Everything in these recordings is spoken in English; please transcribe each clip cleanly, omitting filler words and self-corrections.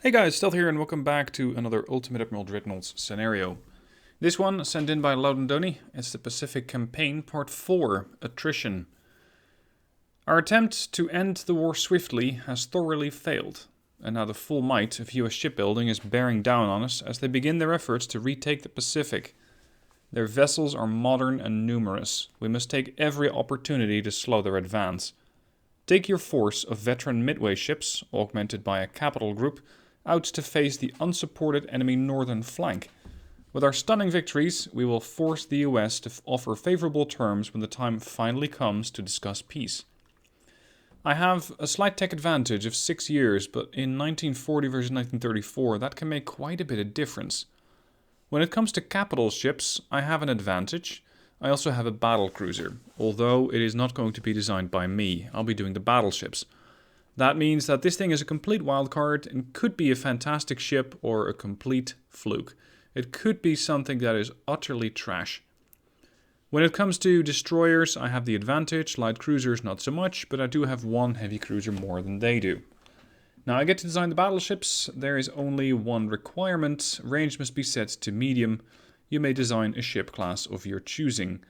Hey guys, Stealth here and welcome back to another Ultimate Admiral Dreadnoughts scenario. This one sent in by Louden and Doney. It's the Pacific Campaign Part 4, Attrition. Our attempt to end the war swiftly has thoroughly failed, and now the full might of US shipbuilding is bearing down on us as they begin their efforts to retake the Pacific. Their vessels are modern and numerous. We must take every opportunity to slow their advance. Take your force of veteran Midway ships, augmented by a capital group, out to face the unsupported enemy northern flank. With our stunning victories, we will force the US to offer favorable terms when the time finally comes to discuss peace. I have a slight tech advantage of 6 years, but in 1940 versus 1934, that can make quite a bit of difference. When it comes to capital ships, I have an advantage. I also have a battle cruiser, although it is not going to be designed by me. I'll be doing the battleships. That means that this thing is a complete wildcard and could be a fantastic ship or a complete fluke. It could be something that is utterly trash. When it comes to destroyers, I have the advantage, light cruisers not so much, but I do have one heavy cruiser more than they do. Now I get to design the battleships. There is only one requirement. Range must be set to medium. You may design a ship class of your choosing.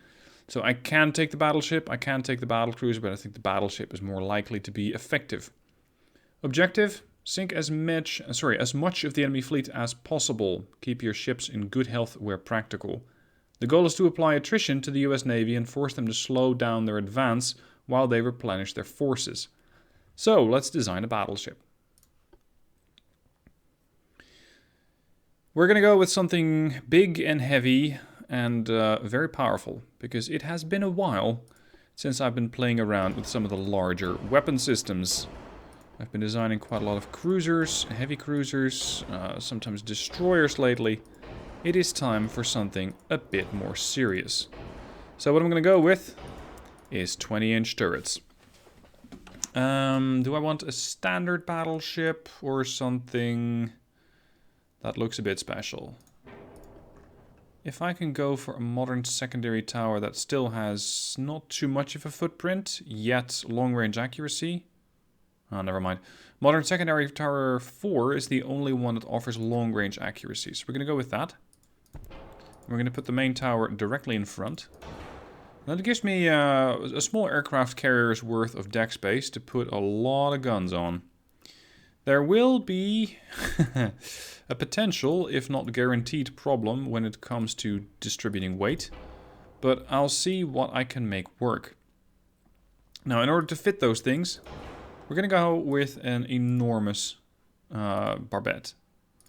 So I can take the battleship, I can take the battlecruiser, but I think the battleship is more likely to be effective. Objective: sink as much of the enemy fleet as possible. Keep your ships in good health where practical. The goal is to apply attrition to the US Navy and force them to slow down their advance while they replenish their forces. So let's design a battleship. We're going to go with something big and heavy and very powerful, because it has been a while since I've been playing around with some of the larger weapon systems. I've been designing quite a lot of cruisers, heavy cruisers, sometimes destroyers lately. It is time for something a bit more serious. So what I'm going to go with is 20-inch turrets. Do I want a standard battleship or something that looks a bit special? If I can go for a modern secondary tower that still has not too much of a footprint, yet long-range accuracy. Oh, never mind. Modern secondary tower 4 is the only one that offers long-range accuracy. So we're going to go with that. We're going to put the main tower directly in front. That gives me a small aircraft carrier's worth of deck space to put a lot of guns on. There will be a potential, if not guaranteed, problem when it comes to distributing weight, but I'll see what I can make work. Now, in order to fit those things, we're going to go with an enormous barbette.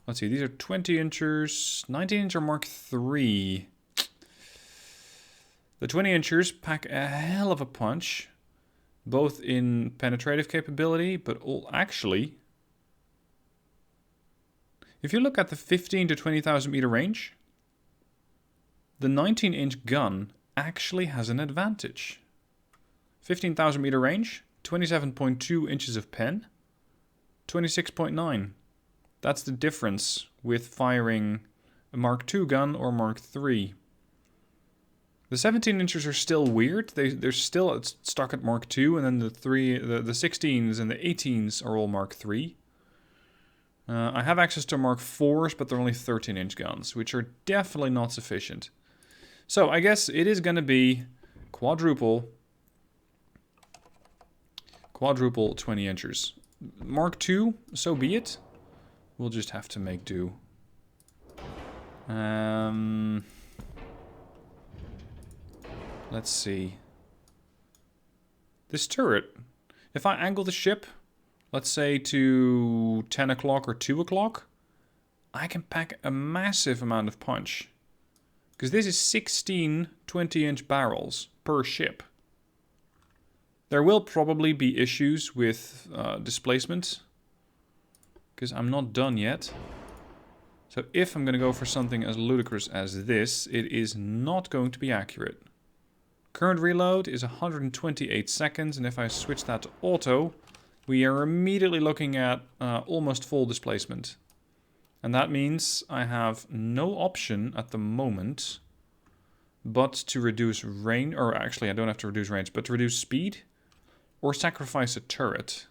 Let's see, these are 20 inchers, 19 incher Mark III. The 20 inchers pack a hell of a punch, both in penetrative capability, but actually, if you look at the 15 to 20,000 meter range, the 19-inch gun actually has an advantage. 15,000 meter range, 27.2 inches of pen, 26.9. That's the difference with firing a Mark II gun or Mark III. The 17 inches are still weird. They're still stuck at Mark II, and then the 16s and the 18s are all Mark III. I have access to Mark IVs, but they're only 13-inch guns, which are definitely not sufficient. So I guess it is going to be quadruple 20 inchers. Mark II, so be it. We'll just have to make do. Let's see. This turret, if I angle the ship, let's say to 10 o'clock or 2 o'clock, I can pack a massive amount of punch. Because this is 16 20-inch barrels per ship. There will probably be issues with displacement, because I'm not done yet. So if I'm going to go for something as ludicrous as this, it is not going to be accurate. Current reload is 128 seconds, and if I switch that to auto, we are immediately looking at almost full displacement. And that means I have no option at the moment but to reduce range, or actually I don't have to reduce range, but to reduce speed or sacrifice a turret.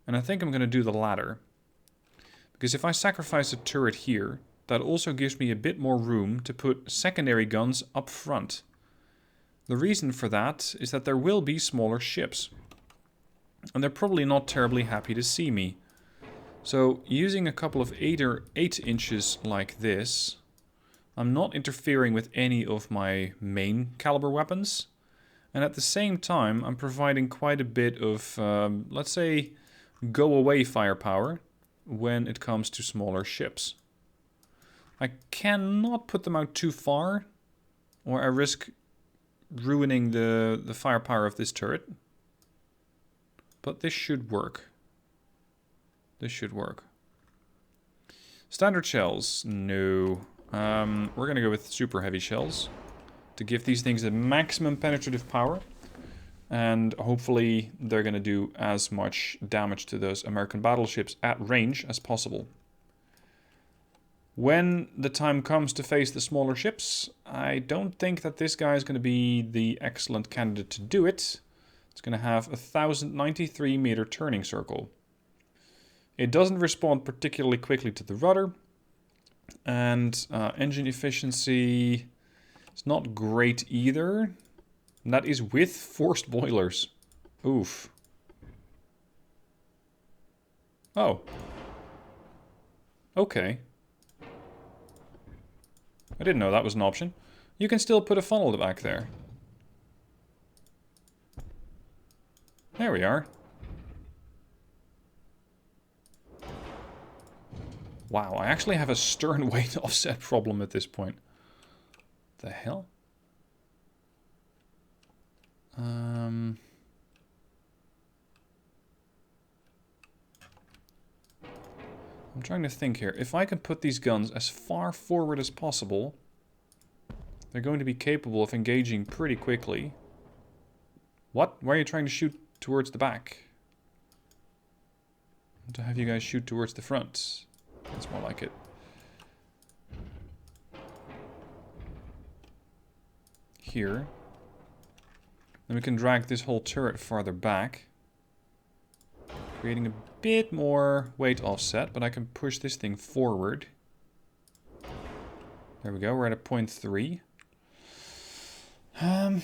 And I think I'm going to do the latter. Because if I sacrifice a turret here, that also gives me a bit more room to put secondary guns up front. The reason for that is that there will be smaller ships. And they're probably not terribly happy to see me. So using a couple of 8 inches like this, I'm not interfering with any of my main caliber weapons. And at the same time, I'm providing quite a bit of, let's say, go-away firepower when it comes to smaller ships. I cannot put them out too far, or I risk ruining the firepower of this turret. But this should work. This should work. Standard shells? No. We're going to go with super heavy shells to give these things the maximum penetrative power. And hopefully they're going to do as much damage to those American battleships at range as possible. When the time comes to face the smaller ships, I don't think that this guy is going to be the excellent candidate to do it. It's going to have a 1093 meter turning circle. It doesn't respond particularly quickly to the rudder. And engine efficiency is not great either. And that is with forced boilers. Oof. Oh. Okay. I didn't know that was an option. You can still put a funnel back there. There we are. Wow, I actually have a stern weight offset problem at this point. The hell? I'm trying to think here. If I can put these guns as far forward as possible, they're going to be capable of engaging pretty quickly. What? Why are you trying to shoot towards the back? To have you guys shoot towards the front. That's more like it. Here. Then we can drag this whole turret farther back. Creating a bit more weight offset, but I can push this thing forward. There we go, we're at a 0.3. I'm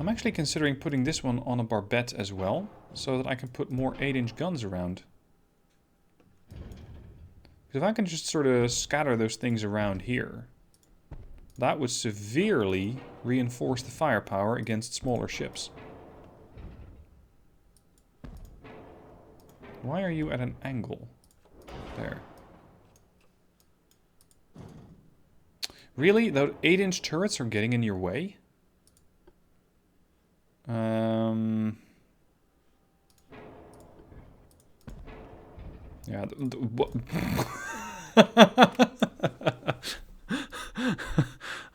actually considering putting this one on a barbette as well, so that I can put more 8-inch guns around. Because if I can just sort of scatter those things around here, that would severely reinforce the firepower against smaller ships. Why are you at an angle? There. Really? Those 8-inch turrets are getting in your way? Yeah.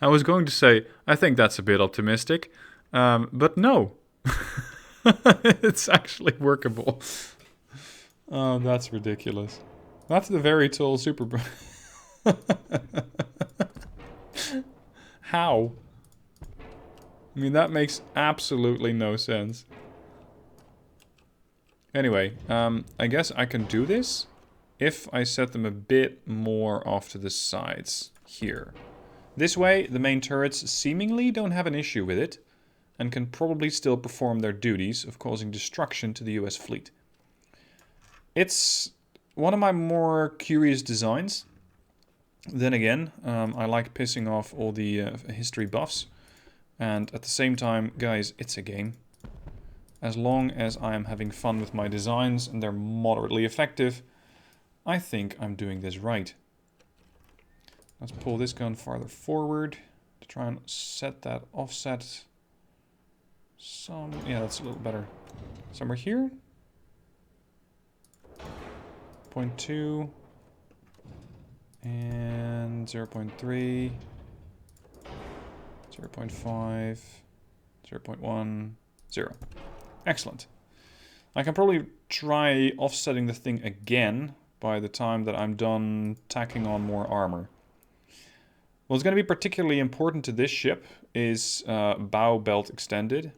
I was going to say, I think that's a bit optimistic. But no. It's actually workable. Oh, that's ridiculous. That's the very tall super... How? I mean, that makes absolutely no sense. Anyway, I guess I can do this if I set them a bit more off to the sides here. This way, the main turrets seemingly don't have an issue with it and can probably still perform their duties of causing destruction to the US fleet. It's one of my more curious designs. Then again, I like pissing off all the history buffs. And at the same time, guys, it's a game. As long as I am having fun with my designs and they're moderately effective, I think I'm doing this right. Let's pull this gun farther forward to try and set that offset. Yeah, that's a little better. Somewhere here. 0.2 and 0.3, 0.5, 0.1, 0. Excellent. I can probably try offsetting the thing again by the time that I'm done tacking on more armor. What's going to be particularly important to this ship is bow belt extended,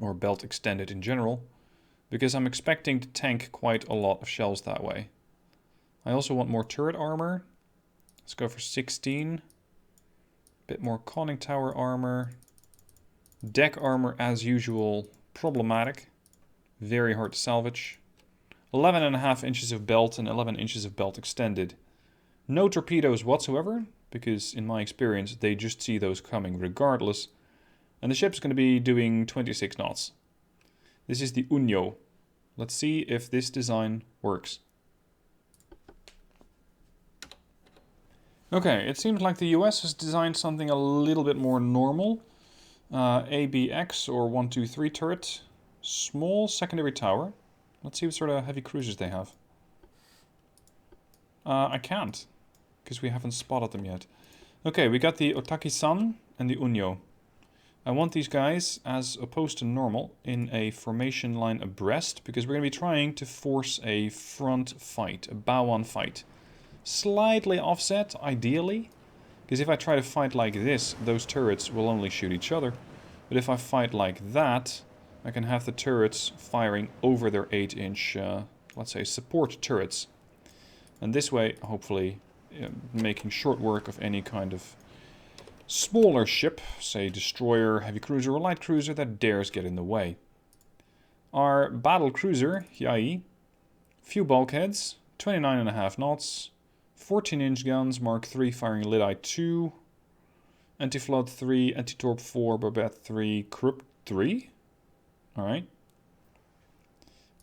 or belt extended in general, because I'm expecting to tank quite a lot of shells that way. I also want more turret armor. Let's go for 16. Bit more conning tower armor. Deck armor, as usual, problematic. Very hard to salvage. 11.5 inches of belt and 11 inches of belt extended. No torpedoes whatsoever, because in my experience they just see those coming regardless. And the ship's going to be doing 26 knots. This is the Unio. Let's see if this design works. Okay, it seems like the US has designed something a little bit more normal. ABX or 123 turret. Small secondary tower. Let's see what sort of heavy cruisers they have. I can't, because we haven't spotted them yet. Okay, we got the Otaki-san and the Unio. I want these guys, as opposed to normal, in a formation line abreast, because we're going to be trying to force a front fight, a bow-on fight. Slightly offset, ideally, because if I try to fight like this, those turrets will only shoot each other. But if I fight like that, I can have the turrets firing over their 8-inch, let's say, support turrets. And this way, hopefully, making short work of any kind of smaller ship, say destroyer, heavy cruiser, or light cruiser that dares get in the way. Our battle cruiser, Hyai, few bulkheads, 29.5 knots, 14-inch guns, Mark III firing Lidi 2, anti-flood 3, anti-torp 4, barbette 3, Krupp 3. Alright.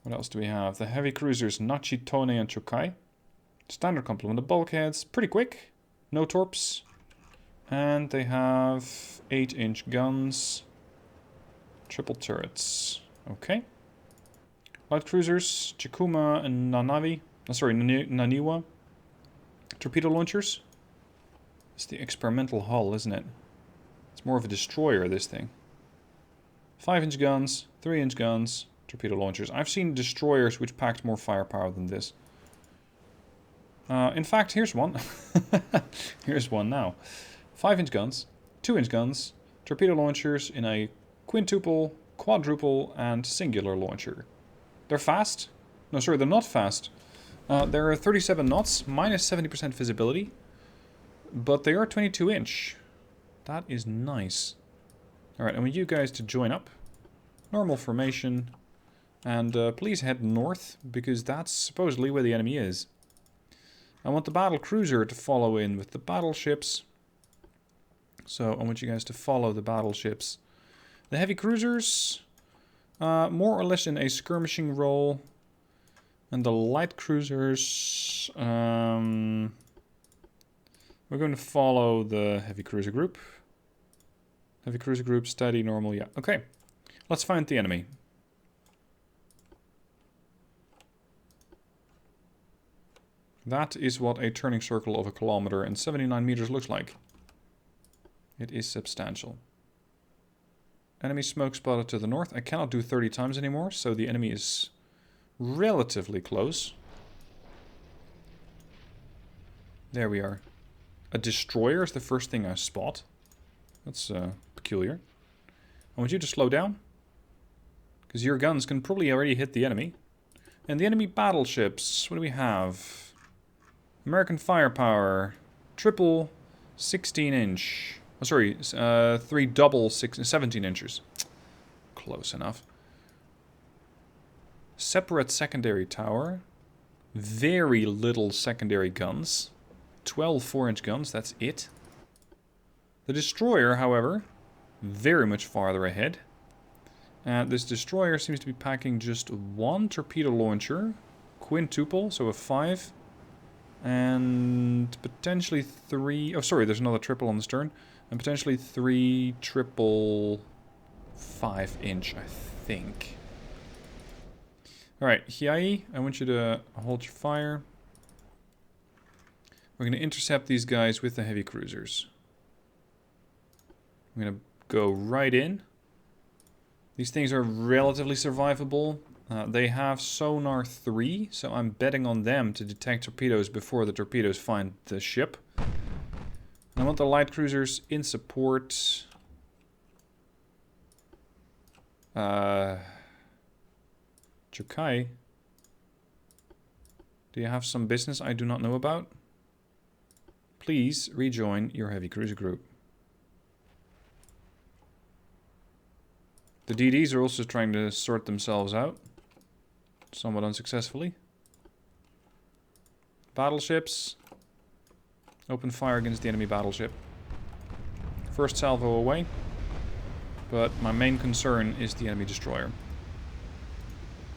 What else do we have? The heavy cruisers Nachi, Tone, and Chokai. Standard complement of bulkheads, pretty quick, no torps. And they have 8-inch guns, triple turrets. Okay. Light cruisers, Chikuma and Nanavi. Naniwa. Torpedo launchers. It's the experimental hull, isn't it? It's more of a destroyer, this thing. 5-inch guns, 3-inch guns, torpedo launchers. I've seen destroyers which packed more firepower than this. In fact, here's one. Here's one now. 5-inch guns, 2-inch guns, torpedo launchers in a quintuple, quadruple, and singular launcher. They're fast. No, sorry, they're not fast. They're 37 knots, minus 70% visibility. But they are 22-inch. That is nice. Alright, I want you guys to join up. Normal formation. And please head north, because that's supposedly where the enemy is. I want the battle cruiser to follow in with the battleships. So I want you guys to follow the battleships. The heavy cruisers, more or less in a skirmishing role. And the light cruisers, we're going to follow the heavy cruiser group. Heavy cruiser group, steady, normal, yeah. Okay, let's find the enemy. That is what a turning circle of 1 kilometer and 79 meters looks like. It is substantial. Enemy smoke spotted to the north. I cannot do 30 times anymore, so the enemy is relatively close. There we are. A destroyer is the first thing I spot. That's peculiar. I want you to slow down, because your guns can probably already hit the enemy. And the enemy battleships, what do we have? American firepower, triple 16-inch. Oh, sorry, 3 double 17 inches. Close enough. Separate secondary tower. Very little secondary guns. 12 4-inch guns, that's it. The destroyer, however, very much farther ahead. And this destroyer seems to be packing just 1 torpedo launcher. Quintuple, so a 5. And potentially 3... Oh, sorry, there's another triple on the stern. And potentially 3 triple 5-inch, I think. Alright, Hyai, I want you to hold your fire. We're going to intercept these guys with the heavy cruisers. I'm going to go right in. These things are relatively survivable. They have sonar 3, so I'm betting on them to detect torpedoes before the torpedoes find the ship. I want the light cruisers in support. Chokai. Do you have some business I do not know about? Please rejoin your heavy cruiser group. The DDs are also trying to sort themselves out. Somewhat unsuccessfully. Battleships. Open fire against the enemy battleship. First salvo away. But my main concern is the enemy destroyer.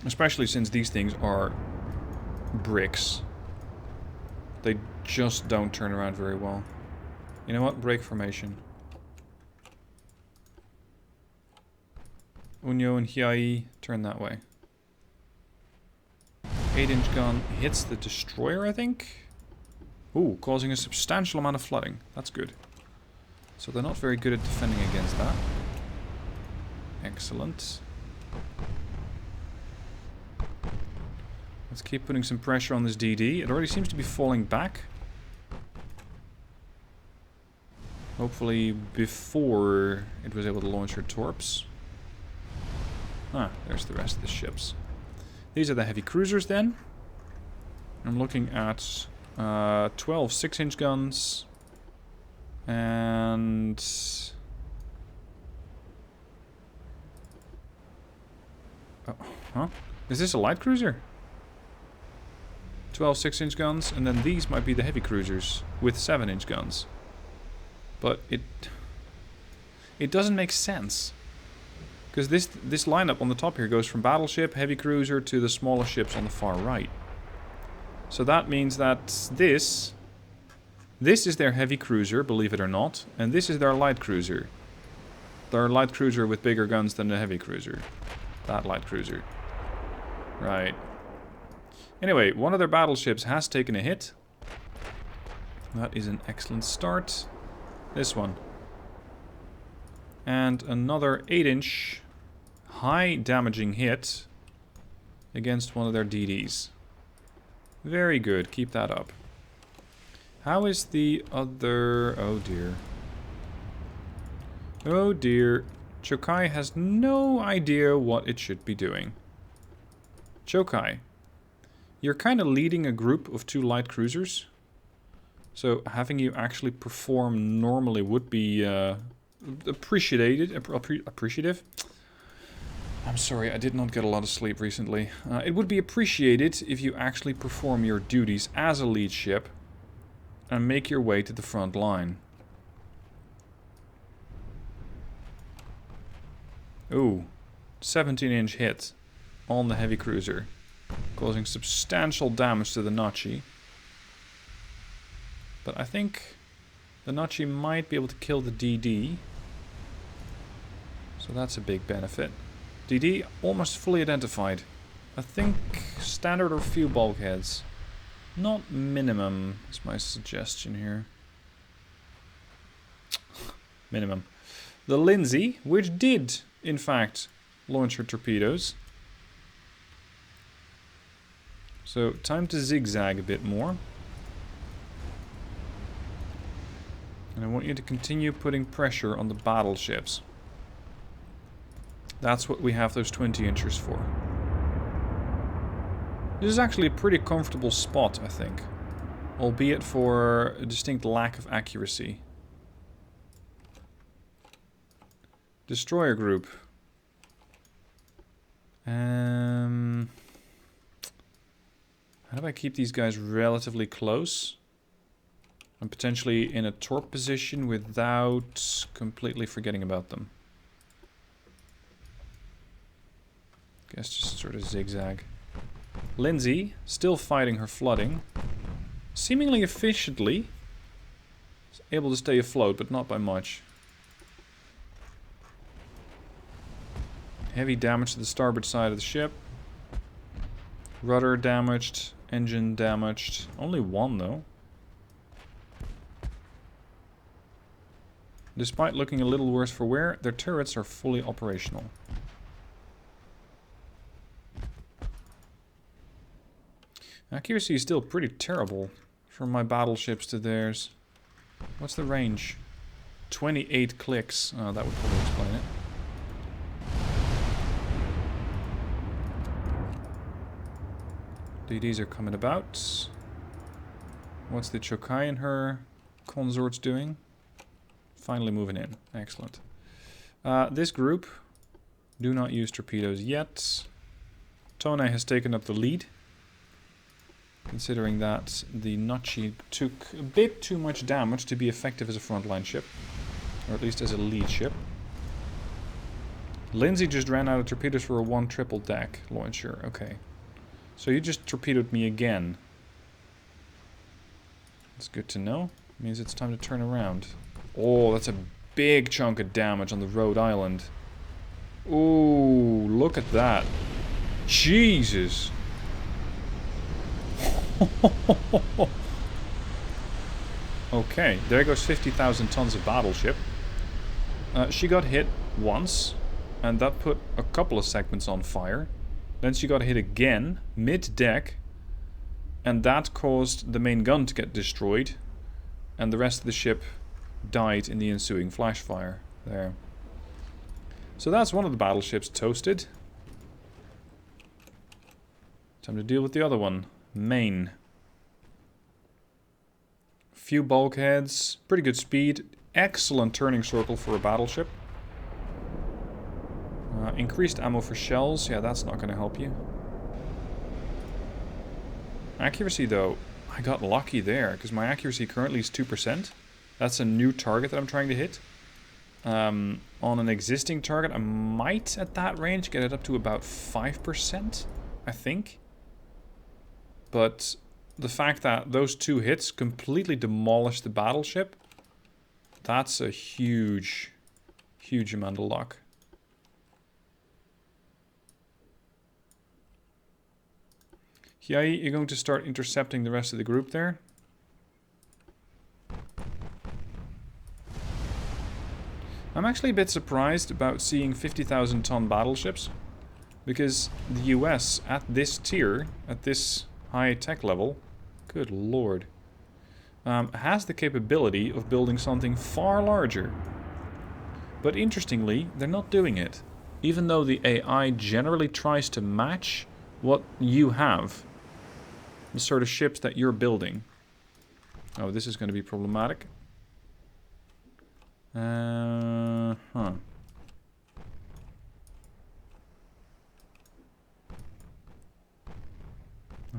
Especially since these things are bricks. They just don't turn around very well. You know what? Break formation. Unyo and Hiai turn that way. 8-inch gun hits the destroyer, I think. Ooh, causing a substantial amount of flooding. That's good. So they're not very good at defending against that. Excellent. Let's keep putting some pressure on this DD. It already seems to be falling back. Hopefully before it was able to launch her torps. Ah, there's the rest of the ships. These are the heavy cruisers then. I'm looking at 12 6-inch guns. And... oh, huh? Is this a light cruiser? 12 6-inch guns, and then these might be the heavy cruisers with 7-inch guns. But it doesn't make sense. Because this lineup on the top here goes from battleship, heavy cruiser to the smaller ships on the far right. So that means that this is their heavy cruiser, believe it or not, and this is their light cruiser. Their light cruiser with bigger guns than the heavy cruiser. That light cruiser. Right. Anyway, one of their battleships has taken a hit. That is an excellent start. This one. And another 8-inch high damaging hit against one of their DDs. Very good, keep that up. How is the other... oh dear. Oh dear. Chokai has no idea what it should be doing. Chokai, you're kind of leading a group of 2 light cruisers. So having you actually perform normally would be appreciative. I'm sorry, I did not get a lot of sleep recently. It would be appreciated if you actually perform your duties as a lead ship and make your way to the front line. Ooh, 17-inch hit on the heavy cruiser, causing substantial damage to the Nachi. But I think the Nachi might be able to kill the DD. So that's a big benefit. DD almost fully identified. I think standard or few bulkheads. Not minimum is my suggestion here. Minimum. The Lindsay, which did, in fact, launch her torpedoes. So time to zigzag a bit more. And I want you to continue putting pressure on the battleships. That's what we have those 20-inchers for. This is actually a pretty comfortable spot, I think. Albeit for a distinct lack of accuracy. Destroyer group. How do I keep these guys relatively close? And potentially in a torp position without completely forgetting about them. Guess just sort of zigzag. Lindsay, still fighting her flooding. Seemingly efficiently. Able to stay afloat, but not by much. Heavy damage to the starboard side of the ship. Rudder damaged. Engine damaged. Only one though. Despite looking a little worse for wear, their turrets are fully operational. Accuracy is still pretty terrible from my battleships to theirs. What's the range? 28 clicks. Oh, that would probably explain it. DDs are coming about. What's the Chokai and her consorts doing? Finally moving in. Excellent. This group do not use torpedoes yet. Doney has taken up the lead, considering that the Nachi took a bit too much damage to be effective as a frontline ship, or at least as a lead ship. Lindsay just ran out of torpedoes for a 1 triple deck launcher. Okay. So you just torpedoed me again. That's good to know. Means it's time to turn around. Oh, that's a big chunk of damage on the Rhode Island. Ooh, look at that. Jesus. Okay, there goes 50,000 tons of battleship. She got hit once, and that put a couple of segments on fire. Then she got hit again, mid-deck, and that caused the main gun to get destroyed, and the rest of the ship died in the ensuing flash fire. There. So that's one of the battleships toasted. Time to deal with the other one. Main. Few bulkheads, pretty good speed, excellent turning circle for a battleship. Increased ammo for shells, yeah, that's not going to help you. Accuracy though, I got lucky there, because my accuracy currently is 2%. That's a new target that I'm trying to hit. On an existing target, I might at that range get it up to about 5%, I think. But the fact that those 2 hits completely demolished the battleship, that's a huge, huge amount of luck. Hiai, you're going to start intercepting the rest of the group there. I'm actually a bit surprised about seeing 50,000 ton battleships, because the US at this tier, at this high tech level, good lord, has the capability of building something far larger. But interestingly, they're not doing it, even though the AI generally tries to match what you have, the sort of ships that you're building. Oh, this is going to be problematic. I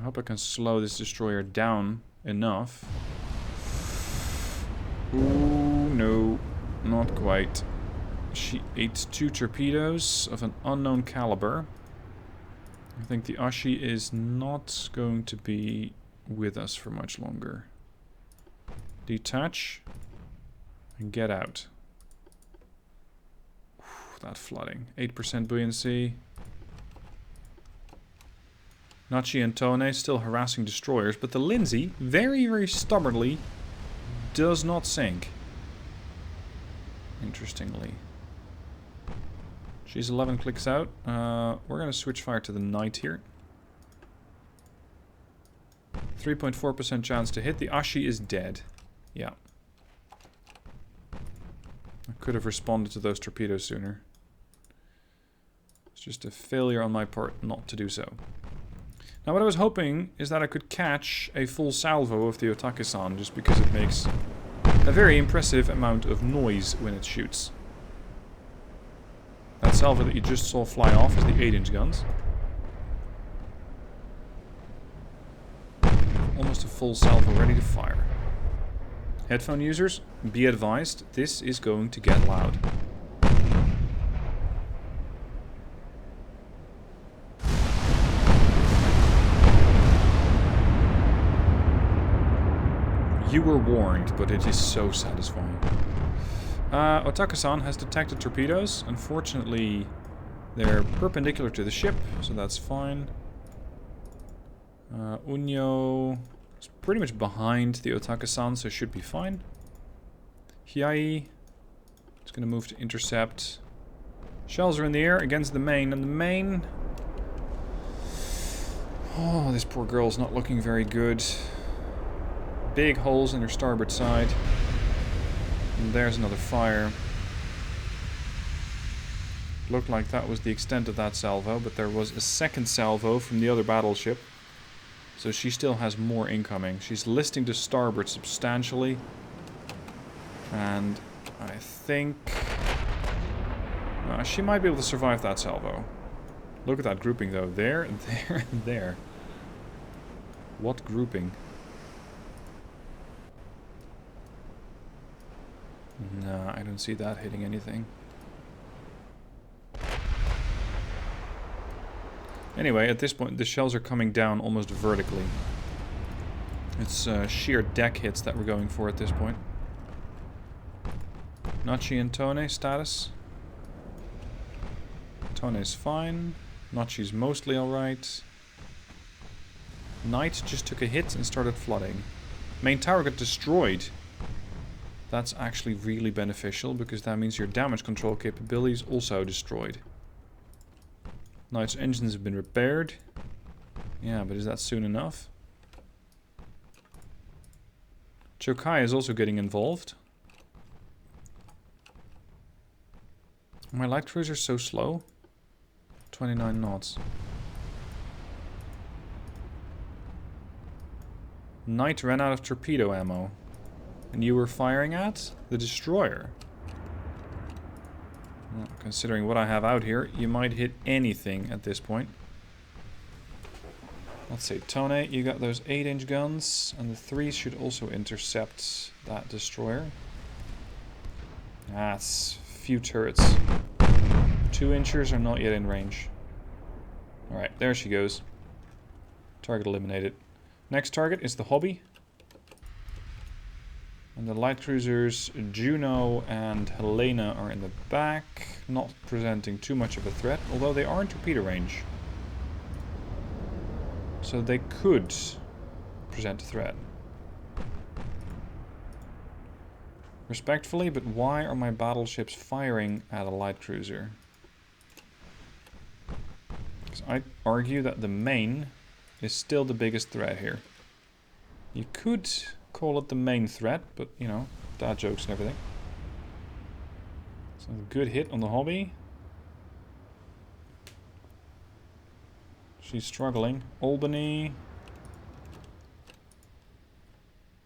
hope I can slow this destroyer down enough. Ooh, no, not quite. She ate 2 torpedoes of an unknown caliber. I think the Ashi is not going to be with us for much longer. Detach and get out. That flooding. 8% buoyancy. Nachi and Doney still harassing destroyers, but the Lindsay, very, very stubbornly, does not sink. Interestingly. She's 11 clicks out. We're going to switch fire to the Knight here. 3.4% chance to hit. The Ashi is dead. Yeah. I could have responded to those torpedoes sooner. It's just a failure on my part not to do so. Now what I was hoping is that I could catch a full salvo of the Otake-san, just because it makes a very impressive amount of noise when it shoots. That salvo that you just saw fly off is the 8-inch guns. Almost a full salvo ready to fire. Headphone users, be advised, this is going to get loud. You were warned, but it is so satisfying. Otake-san has detected torpedoes. Unfortunately, they're perpendicular to the ship, so that's fine. Unyo is pretty much behind the Otake-san, so should be fine. Hiai is going to move to intercept. Shells are in the air against the main, and the main... Oh, this poor girl's not looking very good. Big holes in her starboard side. And there's another fire. Looked like that was the extent of that salvo, but there was a second salvo from the other battleship. So she still has more incoming. She's listing to starboard substantially. And I think... she might be able to survive that salvo. Look at that grouping though. There, there, and there. What grouping? No, I don't see that hitting anything. Anyway, at this point, the shells are coming down almost vertically. It's sheer deck hits that we're going for at this point. Nachi and Tone status. Tone's fine. Nachi's mostly alright. Knight just took a hit and started flooding. Main tower got destroyed. That's actually really beneficial, because that means your damage control capabilities also destroyed. Knight's engines have been repaired. Yeah, but is that soon enough? Chokai is also getting involved. My light cruiser's so slow. 29 knots. Knight ran out of torpedo ammo. And you were firing at the destroyer. Well, considering what I have out here, you might hit anything at this point. Let's see, Tone, you got those 8-inch guns, and the 3s should also intercept that destroyer. That's few turrets. 2-inchers are not yet in range. Alright, there she goes. Target eliminated. Next target is the Hobby. And the light cruisers Juno and Helena are in the back, not presenting too much of a threat, although they are in torpedo range. So they could present a threat. Respectfully, but why are my battleships firing at a light cruiser? Because I argue that the main is still the biggest threat here. You could call it the main threat, but you know, dad jokes and everything. So a good hit on the Hobby. She's struggling. Albany.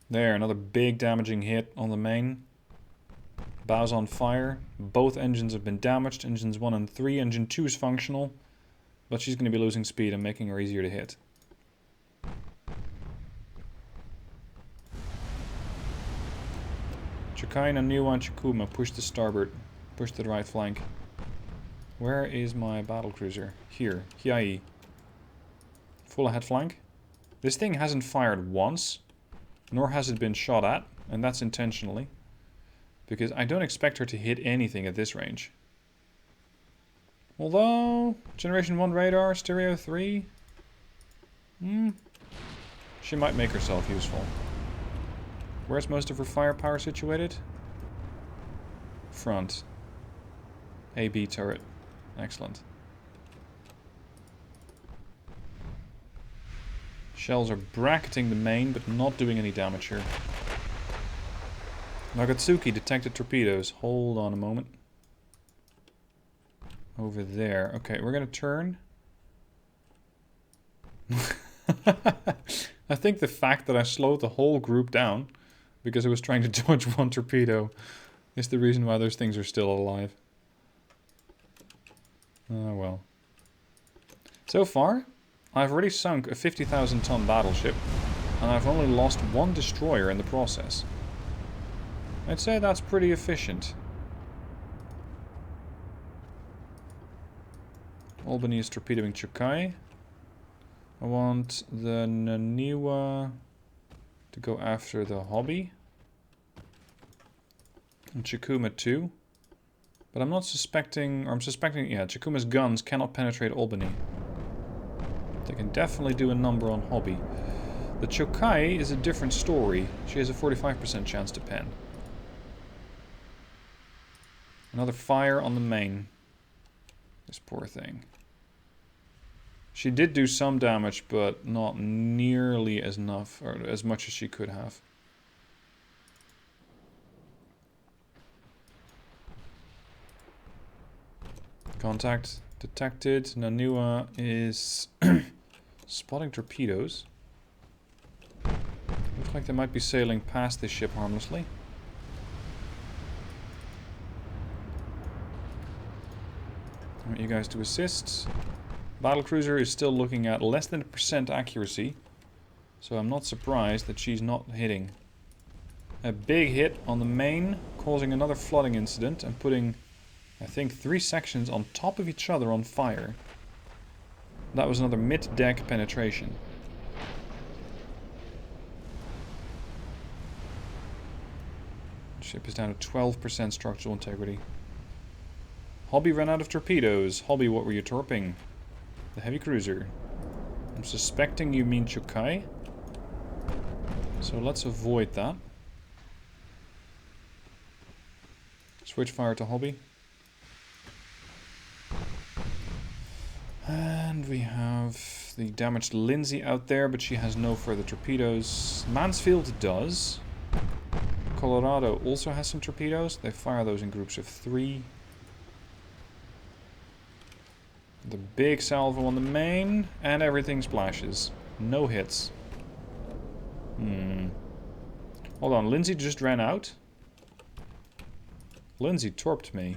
There, another big damaging hit on the main. Bow's on fire. Both engines have been damaged. Engines 1 and 3. Engine 2 is functional. But she's going to be losing speed and making her easier to hit. Chakaina, Niwa, and Chikuma push to starboard. Push to the right flank. Where is my battlecruiser? Here. Hiai. Full ahead flank. This thing hasn't fired once. Nor has it been shot at. And that's intentionally. Because I don't expect her to hit anything at this range. Although, Generation 1 radar, Stereo 3. She might make herself useful. Where's most of her firepower situated? Front. AB turret. Excellent. Shells are bracketing the main, but not doing any damage here. Nagatsuki detected torpedoes. Hold on a moment. Over there. Okay, we're gonna turn. I think the fact that I slowed the whole group down because I was trying to dodge one torpedo is the reason why those things are still alive. Oh well. So far, I've already sunk a 50,000 ton battleship, and I've only lost one destroyer in the process. I'd say that's pretty efficient. Albany is torpedoing Chokai. I want the Naniwa to go after the Hobby. And Chikuma too. But I'm not suspecting, or I'm suspecting, yeah, Chikuma's guns cannot penetrate Albany. They can definitely do a number on Hobby. The Chokai is a different story. She has a 45% chance to pen. Another fire on the main. This poor thing. She did do some damage, but not nearly as enough, or as much as she could have. Contact detected. Nanua is spotting torpedoes. Looks like they might be sailing past this ship harmlessly. I want you guys to assist. Battlecruiser is still looking at less than 1% accuracy. So I'm not surprised that she's not hitting. A big hit on the main, causing another flooding incident and putting, I think, 3 sections on top of each other on fire. That was another mid-deck penetration. The ship is down to 12% structural integrity. Hobby ran out of torpedoes. Hobby, what were you torping? The heavy cruiser. I'm suspecting you mean Chokai. So let's avoid that. Switch fire to Hobby. And we have the damaged Lindsay out there, but she has no further torpedoes. Mansfield does. Colorado also has some torpedoes. They fire those in groups of 3. The big salvo on the main, and everything splashes. No hits. Hold on, Lindsay just ran out? Lindsay torped me.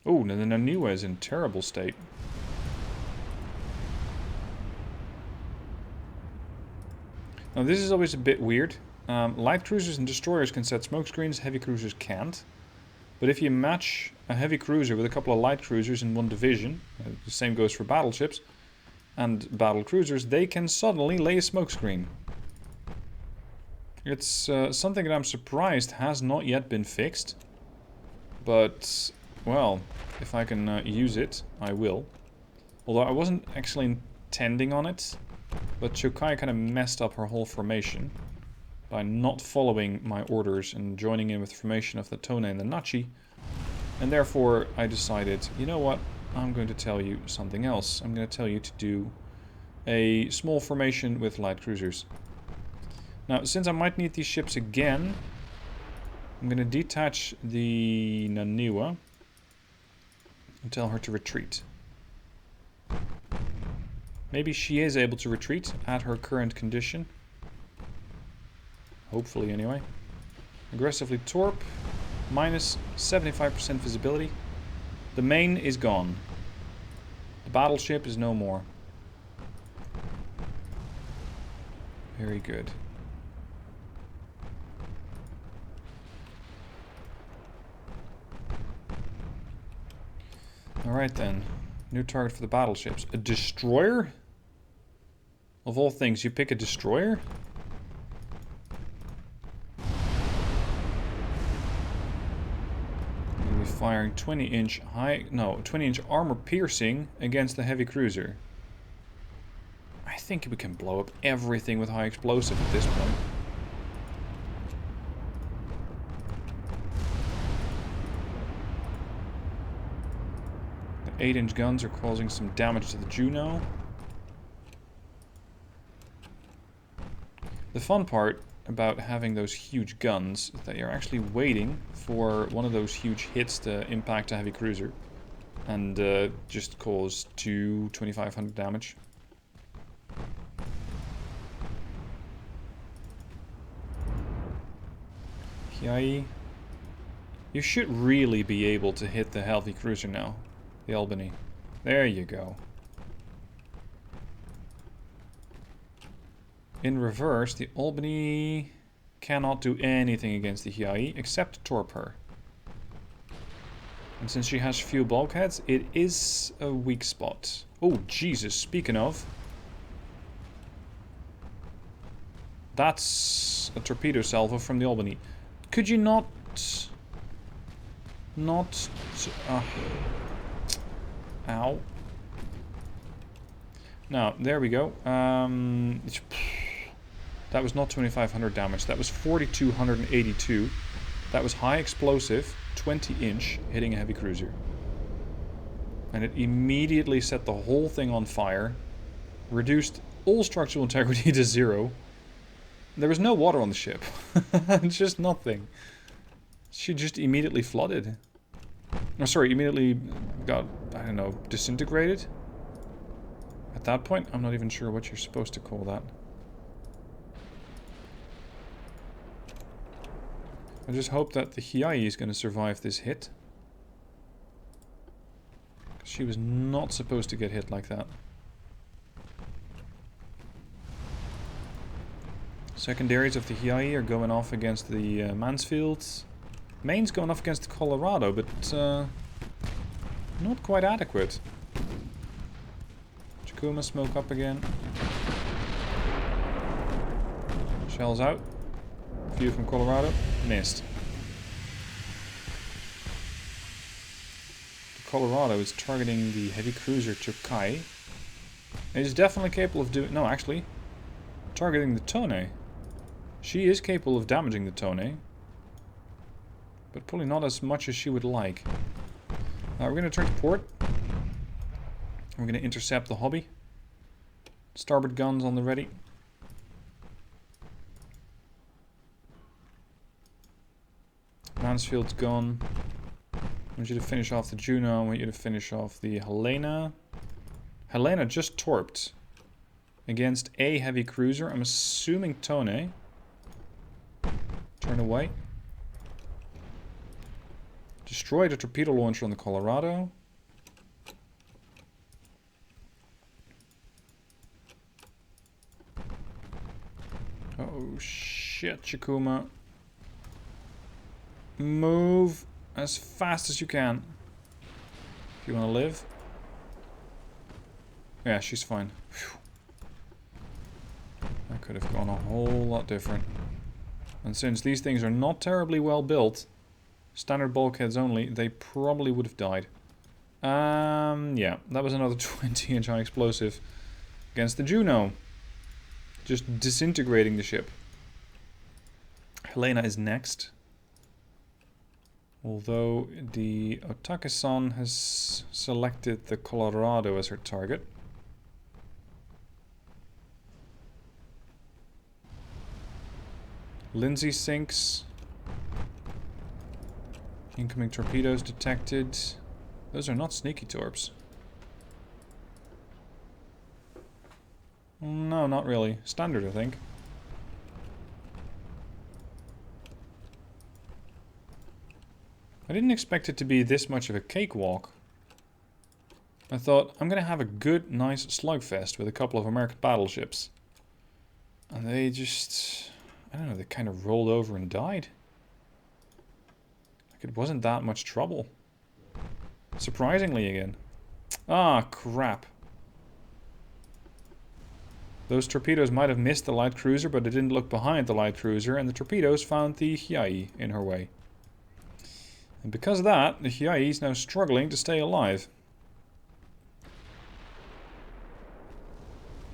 Oh, the Naniwa is in terrible state. Now this is always a bit weird. Light cruisers and destroyers can set smoke screens, heavy cruisers can't. But if you match a heavy cruiser with a couple of light cruisers in one division, the same goes for battleships and battle cruisers, they can suddenly lay a smoke screen. It's something that I'm surprised has not yet been fixed. But, well, if I can use it, I will. Although I wasn't actually intending on it. But Chokai kind of messed up her whole formation by not following my orders and joining in with the formation of the Tone and the Nachi. And therefore I decided, you know what, I'm going to tell you something else. I'm going to tell you to do a small formation with light cruisers. Now, since I might need these ships again, I'm going to detach the Naniwa and tell her to retreat. Maybe she is able to retreat at her current condition. Hopefully, anyway. Aggressively torp. Minus 75% visibility. The main is gone. The battleship is no more. Very good. Alright then. New target for the battleships. A destroyer? Of all things, you pick a destroyer? I'm going to be firing 20-inch armor piercing against the heavy cruiser. I think we can blow up everything with high explosive at this point. The 8-inch guns are causing some damage to the Juno. The fun part about having those huge guns is that you're actually waiting for one of those huge hits to impact a heavy cruiser and just cause 2,500 damage. Yay. You should really be able to hit the heavy cruiser now. The Albany. There you go. In reverse, the Albany cannot do anything against the Hiai except torp her. And since she has few bulkheads, it is a weak spot. Oh, Jesus, speaking of. That's a torpedo salvo from the Albany. Could you not... Ow. Now, there we go. That was not 2,500 damage. That was 4,282. That was high explosive, 20-inch, hitting a heavy cruiser. And it immediately set the whole thing on fire. Reduced all structural integrity to 0. There was no water on the ship. Just nothing. She just immediately flooded. Oh, sorry, immediately got, I don't know, disintegrated? At that point, I'm not even sure what you're supposed to call that. I just hope that the Hiai is going to survive this hit. She was not supposed to get hit like that. Secondaries of the Hiai are going off against the Mansfields. Main's going off against the Colorado, but not quite adequate. Chikuma, smoke up again. Shells out. A few from Colorado. Missed. The Colorado is targeting the heavy cruiser Tokai. It is definitely capable of doing... No, actually. Targeting the Doney. She is capable of damaging the Doney. But probably not as much as she would like. We're going to turn to port. We're going to intercept the Hobby. Starboard guns on the ready. Mansfield's gone. I want you to finish off the Juno. I want you to finish off the Helena. Helena just torped against a heavy cruiser. I'm assuming Doney. Turn away. Destroy the torpedo launcher on the Colorado. Oh shit, Chikuma. Move as fast as you can. If you want to live. Yeah, she's fine. Whew. That could have gone a whole lot different. And since these things are not terribly well built, standard bulkheads only, they probably would have died. Yeah, that was another 20-inch high explosive against the Juno. Just disintegrating the ship. Helena is next. Although the Otake-san has selected the Colorado as her target. Lindsay sinks. Incoming torpedoes detected. Those are not sneaky torps. No, not really. Standard, I think. I didn't expect it to be this much of a cakewalk. I thought, I'm going to have a good, nice slugfest with a couple of American battleships. And they just... I don't know, they kind of rolled over and died. Like it wasn't that much trouble. Surprisingly again. Ah, crap. Those torpedoes might have missed the light cruiser, but it didn't look behind the light cruiser, and the torpedoes found the Hiai in her way. And because of that, the Hiai is now struggling to stay alive.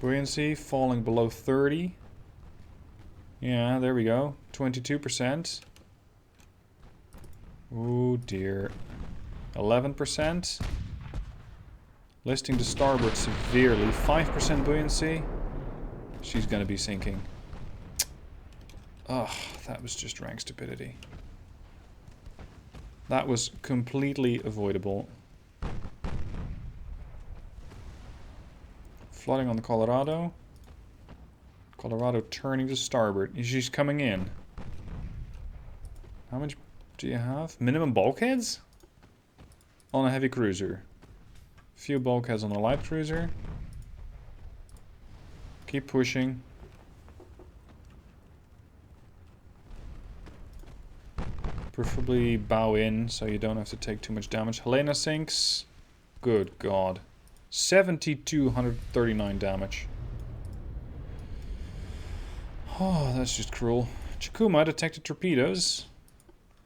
Buoyancy falling below 30. Yeah, there we go. 22%. Oh dear. 11%. Listing to starboard severely. 5% buoyancy. She's gonna be sinking. Ugh, that was just rank stupidity. That was completely avoidable. Flooding on the Colorado. Colorado turning to starboard. She's coming in. How much do you have? Minimum bulkheads? On a heavy cruiser. Few bulkheads on a light cruiser. Keep pushing. Preferably bow in so you don't have to take too much damage. Helena sinks. Good God. 7,239 damage. Oh, that's just cruel. Chikuma detected torpedoes.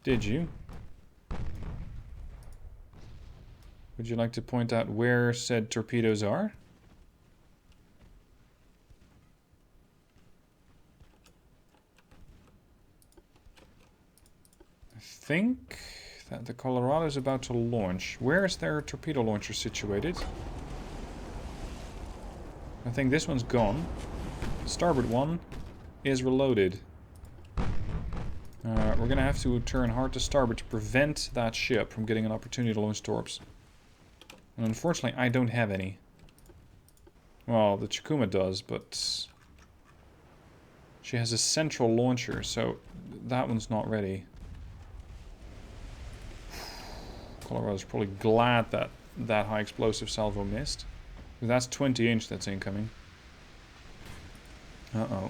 Did you? Would you like to point out where said torpedoes are? I think that the Colorado is about to launch. Where is their torpedo launcher situated? I think this one's gone. Starboard one is reloaded. We're going to have to turn hard to starboard to prevent that ship from getting an opportunity to launch torps. And unfortunately, I don't have any. Well, the Chikuma does, but she has a central launcher, so that one's not ready. Colorado's probably glad that that high explosive salvo missed. That's 20-inch that's incoming. Uh-oh.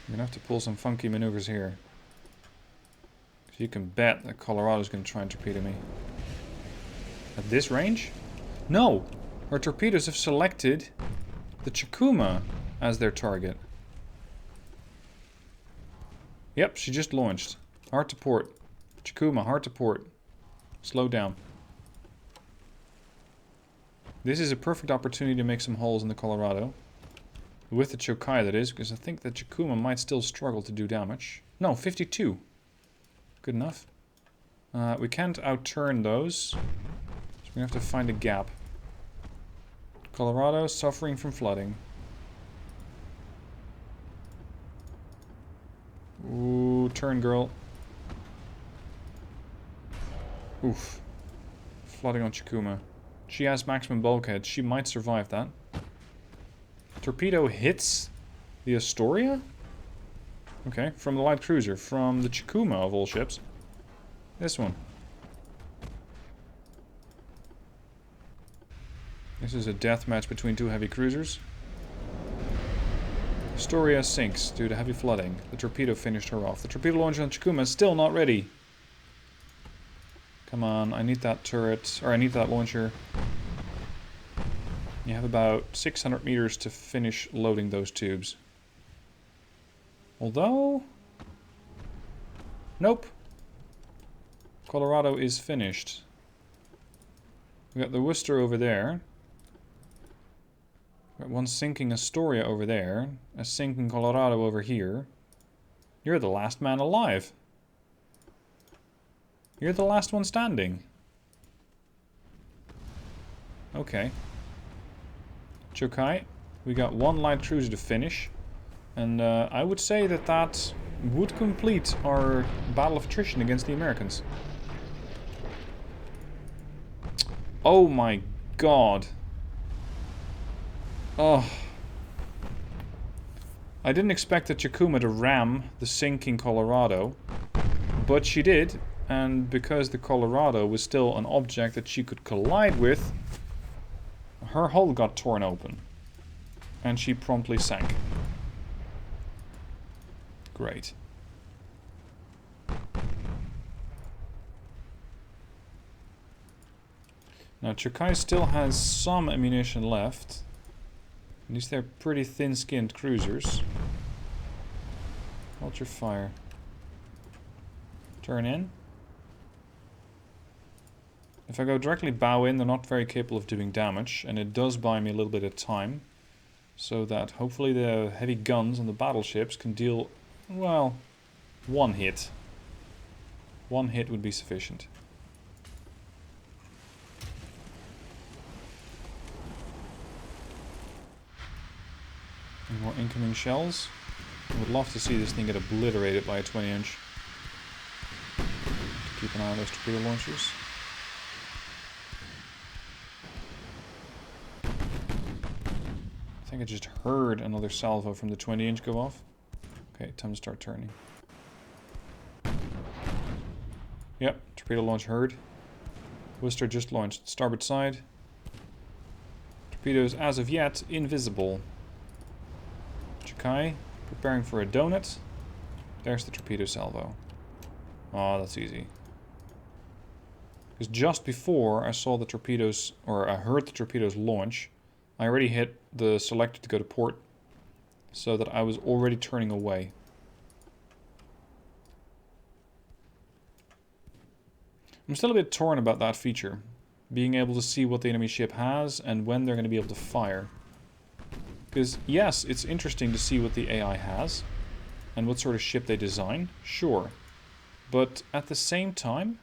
I'm gonna have to pull some funky maneuvers here. You can bet that Colorado's going to try and torpedo me. At this range? No! Her torpedoes have selected the Chikuma as their target. Yep, she just launched. Hard to port. Chikuma, hard to port. Slow down. This is a perfect opportunity to make some holes in the Colorado. With the Chokai, that is, because I think the Chikuma might still struggle to do damage. No, 52. Good enough. We can't outturn those, so we have to find a gap. Colorado suffering from flooding. Ooh, turn, girl. Oof. Flooding on Chikuma. She has maximum bulkhead. She might survive that. Torpedo hits the Astoria? Okay, from the light cruiser. From the Chikuma of all ships. This one. This is a death match between two heavy cruisers. Astoria sinks due to heavy flooding. The torpedo finished her off. The torpedo launcher on Chikuma is still not ready. Come on, I need that turret, or I need that launcher. You have about 600 meters to finish loading those tubes. Although... Nope. Colorado is finished. We got the Worcester over there. Got one sinking Astoria over there. A sinking Colorado over here. You're the last man alive. You're the last one standing. Okay. Chokai, we got one light cruiser to finish. And I would say that that would complete our battle of attrition against the Americans. Oh my god. Oh. I didn't expect the Chikuma to ram the sinking Colorado. But she did. And because the Colorado was still an object that she could collide with, her hull got torn open. And she promptly sank. Great. Now Chokai still has some ammunition left. At least they're pretty thin-skinned cruisers. Hold your fire. Turn in. If I go directly bow in, they're not very capable of doing damage, and it does buy me a little bit of time, so that hopefully the heavy guns on the battleships can deal, well, one hit. One hit would be sufficient. Any more incoming shells? I would love to see this thing get obliterated by a 20-inch. Keep an eye on those torpedo launchers. I think I just heard another salvo from the 20-inch go off. Okay, time to start turning. Yep, torpedo launch heard. Worcester just launched. Starboard side. Torpedoes as of yet invisible. Chokai preparing for a donut. There's the torpedo salvo. Oh, that's easy. Because just before I saw the torpedoes, or I heard the torpedoes launch, I already hit the selector to go to port, so that I was already turning away. I'm still a bit torn about that feature. Being able to see what the enemy ship has and when they're going to be able to fire. Because yes, it's interesting to see what the AI has and what sort of ship they design, sure. But at the same time,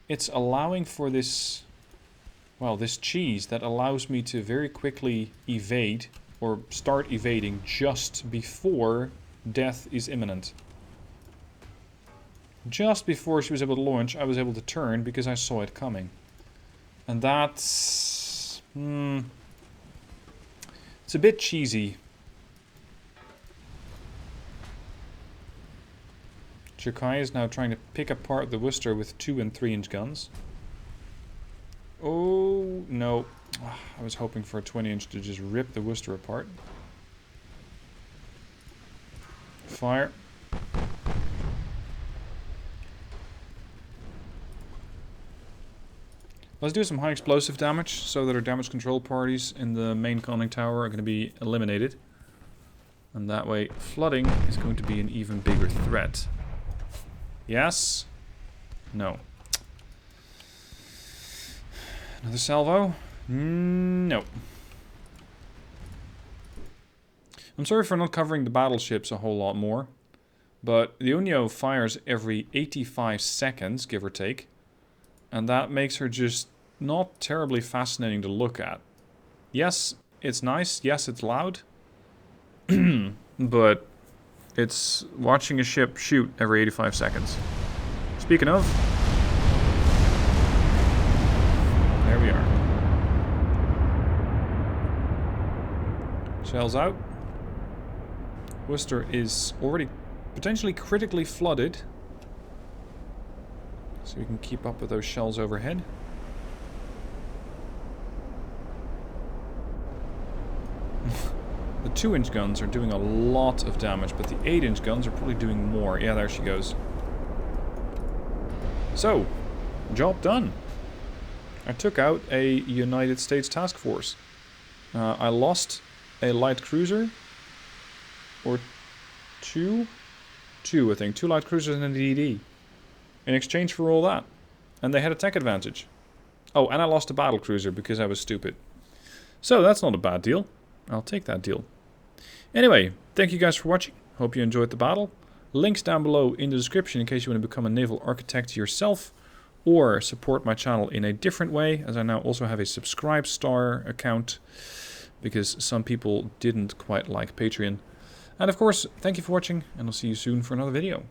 it's allowing for this, well, this cheese that allows me to very quickly evade or start evading just before death is imminent. Just before she was able to launch, I was able to turn because I saw it coming. And that's... it's a bit cheesy. Cherkai is now trying to pick apart the Worcester with 2 and 3 inch guns. Oh, no. I was hoping for a 20 inch to just rip the Worcester apart. Fire. Let's do some high explosive damage so that our damage control parties in the main conning tower are going to be eliminated. And that way flooding is going to be an even bigger threat. Yes? No. Another salvo? No. I'm sorry for not covering the battleships a whole lot more, but the Unio fires every 85 seconds, give or take, and that makes her just not terribly fascinating to look at. Yes, it's nice, yes, it's loud, but it's watching a ship shoot every 85 seconds. Speaking of, there we are. Shells out. Worcester is already potentially critically flooded, so we can keep up with those shells overhead. The 2 inch guns are doing a lot of damage, but the 8 inch guns are probably doing more. Yeah, there she goes. So, job done. I took out a United States task force. I lost a light cruiser, or two, I think. 2 light cruisers and a DD. In exchange for all that. And they had a tech advantage. Oh, and I lost a battle cruiser because I was stupid. So that's not a bad deal. I'll take that deal. Anyway, thank you guys for watching. Hope you enjoyed the battle. Links down below in the description in case you want to become a naval architect yourself, or support my channel in a different way, as I now also have a subscribe star account, because some people didn't quite like Patreon. And of course, thank you for watching, and I'll see you soon for another video.